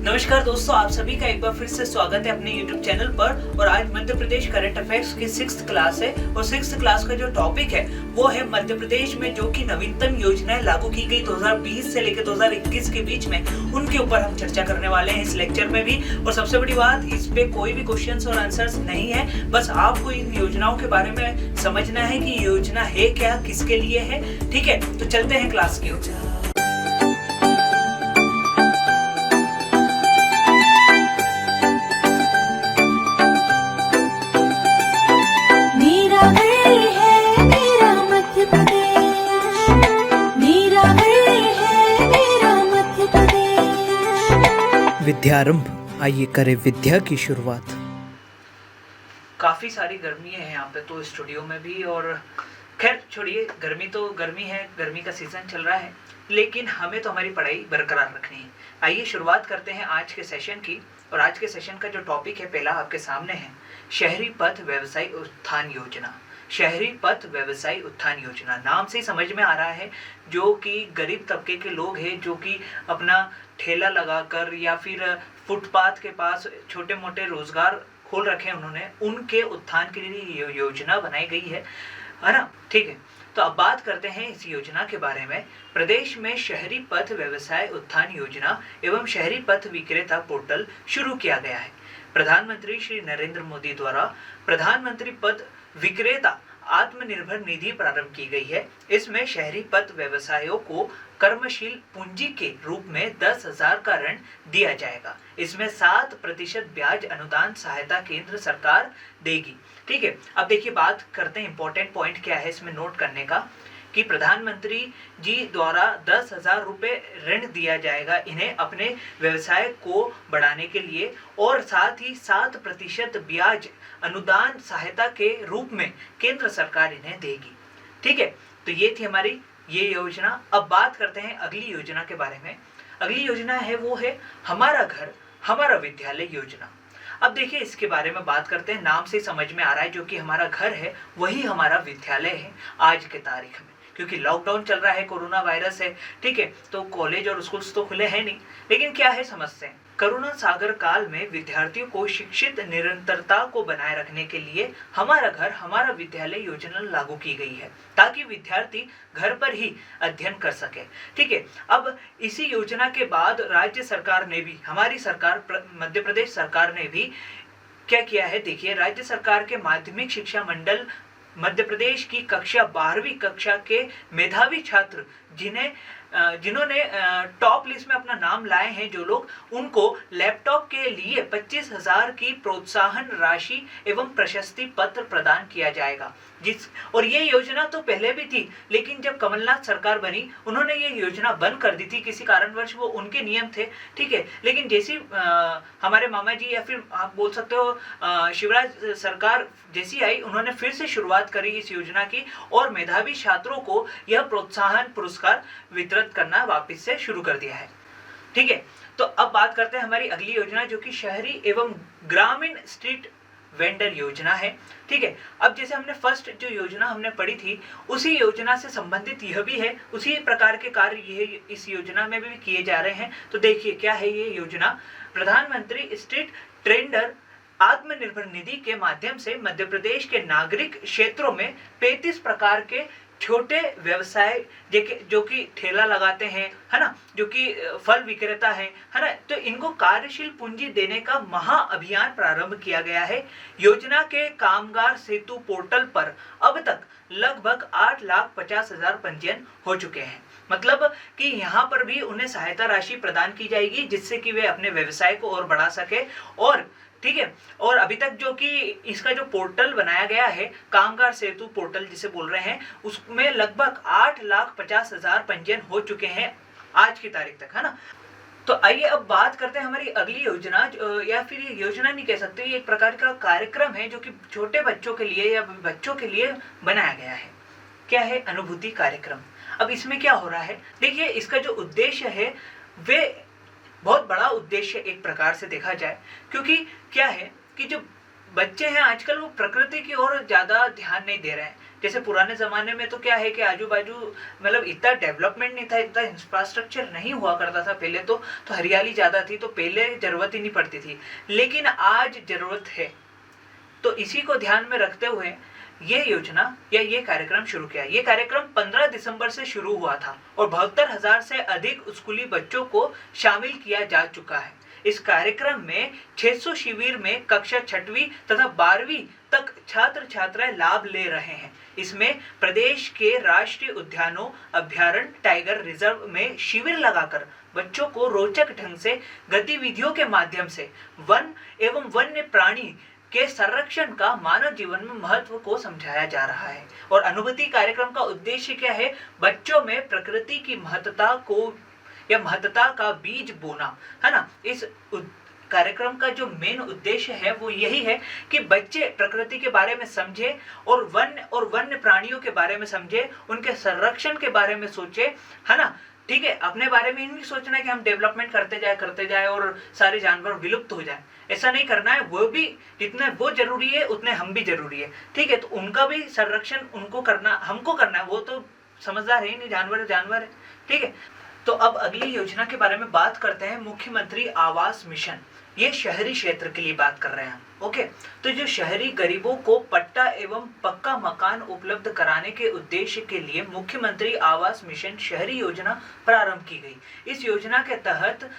नमस्कार दोस्तों, आप सभी का एक बार फिर से स्वागत है अपने YouTube चैनल पर। और आज मध्य प्रदेश करंट अफेयर्स की 6th क्लास है और 6th क्लास का जो टॉपिक है वो है मध्य प्रदेश में जो कि नवीनतम योजनाएं लागू की गई 2020 से लेकर 2021 के बीच में, उनके ऊपर हम चर्चा करने वाले हैं इस लेक्चर में भी। और सबसे बड़ी बात, इस पे कोई भी क्वेश्चंस और आंसर्स नहीं है, बस आपको इन योजनाओं के बारे में समझना है कि योजना है क्या, किसके लिए है। ठीक है, तो चलते हैं क्लास की ओर। विद्यारंभ, आइए करें विद्या की शुरुआत। काफी सारी गर्मी है यहाँ पे तो स्टूडियो में भी, और खैर छोड़िए, गर्मी तो गर्मी है, गर्मी का सीजन चल रहा है, लेकिन हमें तो हमारी पढ़ाई बरकरार रखनी है। आइए शुरुआत करते हैं आज के सेशन की। और आज के सेशन का जो टॉपिक है पहला आपके सामने है, शहरी पथ व्यवसाय उत्थान योजना। शहरी पथ व्यवसाय उत्थान योजना नाम से ही समझ में आ रहा है, जो कि गरीब तबके के लोग हैं, जो कि अपना ठेला लगाकर या फिर फुटपाथ के पास छोटे मोटे रोजगार खोल रखे हैं उन्होंने, उनके उत्थान के लिए योजना बनाई गई है ना। ठीक है, तो अब बात करते हैं इस योजना के बारे में। प्रदेश में शहरी पथ व्यवसाय उत्थान योजना एवं शहरी पथ विक्रेता पोर्टल शुरू किया गया है। प्रधानमंत्री श्री नरेंद्र मोदी द्वारा प्रधानमंत्री पथ विक्रेता आत्मनिर्भर निधि प्रारंभ की गई है। इसमें शहरी पथ व्यवसायों को कर्मशील पूंजी के रूप में 10,000 का ऋण दिया जाएगा। इसमें 7% ब्याज अनुदान सहायता केंद्र सरकार देगी। ठीक है, अब देखिए बात करते हैं, इंपॉर्टेंट पॉइंट क्या है इसमें नोट करने का, कि प्रधानमंत्री जी द्वारा 10,000 रुपए ऋण दिया जाएगा इन्हें अपने व्यवसाय को बढ़ाने के लिए, और साथ ही 7% ब्याज अनुदान सहायता के रूप में केंद्र सरकार इन्हें देगी। ठीक है, तो ये थी हमारी ये योजना। अब बात करते हैं अगली योजना के बारे में। अगली योजना है वो है हमारा घर हमारा विद्यालय योजना। अब देखिए इसके बारे में बात करते हैं। नाम से समझ में आ रहा है, जो कि हमारा घर है वही हमारा विद्यालय है आज के तारीख में, क्योंकि लॉकडाउन चल रहा है, कोरोना वायरस है। ठीक है, तो कॉलेज और स्कूल्स तो खुले हैं नहीं, लेकिन क्या है समस्या, कोरोना सागर काल में विद्यार्थियों को शिक्षित निरंतरता को बनाए रखने के लिए हमारा घर हमारा विद्यालय योजना लागू की गई है, ताकि विद्यार्थी घर पर ही अध्ययन कर सके। ठीक है, अब इसी योजना के बाद राज्य सरकार ने भी, हमारी सरकार मध्य प्रदेश सरकार ने भी क्या किया है, देखिए राज्य सरकार के माध्यमिक शिक्षा मंडल मध्य प्रदेश की कक्षा 12वीं कक्षा के मेधावी छात्र जिन्होंने टॉप लिस्ट में अपना नाम लाए हैं जो लोग, उनको लैपटॉप के लिए 25,000 की प्रोत्साहन राशि एवं प्रशस्ति पत्र प्रदान किया जाएगा। और ये योजना तो पहले भी थी, लेकिन जब कमलनाथ सरकार बनी उन्होंने ये योजना बंद कर दी थी, किसी कारणवश, वो उनके नियम थे। ठीक है, लेकिन जैसी हमारे मामा जी या फिर आप बोल सकते हो शिवराज सरकार जैसी आई, उन्होंने फिर से शुरुआत करी इस योजना की, और मेधावी छात्रों को यह प्रोत्साहन पुरस्कार वितरित करना वापस से शुरू कर दिया है। ठीक है, तो अब बात करते हैं हमारी अगली योजना, जो कि शहरी एवं ग्रामीण स्ट्रीट वेंडर योजना है। ठीक है, अब जैसे हमने फर्स्ट जो योजना हमने पढ़ी थी, उसी योजना से संबंधित यह भी है, उसी प्रकार के कार्य ये इस योजना में भी किए जा रहे हैं। तो देखिए क्या है ये योजना, प्रधानमंत्री स्ट्रीट ट्रेंडर आत्मनिर्भर निधि के माध्यम से मध्य प्रदेश के नागरिक क्षेत्रों में 35 प्रकार के छोटे व्यवसाय जो कि ठेला लगाते हैं, है ना, जो कि फल विक्रेता है ना, तो इनको कार्यशील पूंजी देने का महा अभियान प्रारंभ किया गया है। योजना के कामगार सेतु पोर्टल पर अब तक लगभग 8,50,000 पंजीयन हो चुके हैं। मतलब कि यहाँ पर भी उन्हें सहायता राशि प्रदान की जाएगी, जिससे कि वे अपने व्यवसाय को और बढ़ा सके। और ठीक है, और अभी तक जो कि इसका जो पोर्टल बनाया गया है, कामगार सेतु पोर्टल जिसे बोल रहे हैं, उसमें लगभग 8,50,000 पंजीयन हो चुके हैं आज की तारीख तक, है ना। तो आइए अब बात करते हैं हमारी अगली योजना, या फिर ये योजना नहीं कह सकते, ये एक प्रकार का कार्यक्रम है जो कि छोटे बच्चों के लिए या बच्चों के लिए बनाया गया है। क्या है, अनुभूति कार्यक्रम। अब इसमें क्या हो रहा है, देखिए इसका जो उद्देश्य है वे बहुत बड़ा उद्देश्य एक प्रकार से देखा जाए, क्योंकि क्या है कि जो बच्चे हैं आजकल वो प्रकृति की ओर ज्यादा ध्यान नहीं दे रहे हैं। जैसे पुराने जमाने में तो क्या है कि आजू बाजू मतलब इतना डेवलपमेंट नहीं था, इतना इंफ्रास्ट्रक्चर नहीं हुआ करता था पहले तो हरियाली ज्यादा थी, तो पहले जरूरत ही नहीं पड़ती थी। लेकिन आज जरूरत है, तो इसी को ध्यान में रखते हुए ये योजना या ये कार्यक्रम शुरू किया। ये कार्यक्रम 15 दिसंबर से शुरू हुआ था और 72,000 से अधिक स्कूली बच्चों को शामिल किया जा चुका है। इस कार्यक्रम में 600 शिविर में कक्षा 6वीं तथा 12वीं तक छात्र छात्राएं लाभ ले रहे हैं। इसमें प्रदेश के राष्ट्रीय उद्यानों, अभ्यारण्य, टाइगर रिजर्व में शिविर लगाकर बच्चों को रोचक ढंग से गतिविधियों के माध्यम से वन एवं वन्य प्राणी के संरक्षण का मानव जीवन में महत्व को समझाया जा रहा है। और अनुभूति कार्यक्रम का उद्देश्य क्या है? बच्चों में प्रकृति की महत्ता को या महत्ता का बीज बोना, है ना। इस कार्यक्रम का जो मेन उद्देश्य है वो यही है कि बच्चे प्रकृति के बारे में समझे और वन्य प्राणियों के बारे में समझे, उनके संरक्षण के बारे में सोचे, है ना। ठीक है, अपने बारे में नहीं सोचना है कि हम डेवलपमेंट करते जाए और सारे जानवर विलुप्त हो जाए, ऐसा नहीं करना है। वो भी जितने वो जरूरी है उतने हम भी जरूरी है। ठीक है, तो उनका भी संरक्षण उनको करना, हमको करना है। वो तो समझदार है नहीं, जानवर है। ठीक है, तो अब अगली योजना के बारे में बात करते हैं, मुख्यमंत्री आवास मिशन। ये शहरी क्षेत्र के लिए बात कर रहे हैं हम। ओके, तो जो शहरी गरीबों को पट्टा एवं पक्का मकान उपलब्ध कराने के उद्देश्य के लिए मुख्यमंत्री आवास मिशन शहरी योजना प्रारंभ की गई। इस योजना के तहत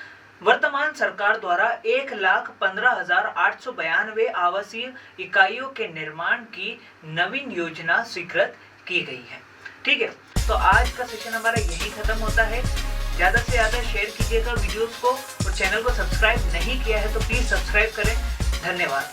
वर्तमान सरकार द्वारा 1,15,892 आवासीय इकाइयों के निर्माण की नवीन योजना स्वीकृत की गई है। ठीक है, तो आज का सेशन हमारा यही खत्म होता है। ज़्यादा से ज़्यादा शेयर कीजिएगा वीडियोस को, और चैनल को सब्सक्राइब नहीं किया है तो प्लीज़ सब्सक्राइब करें। धन्यवाद।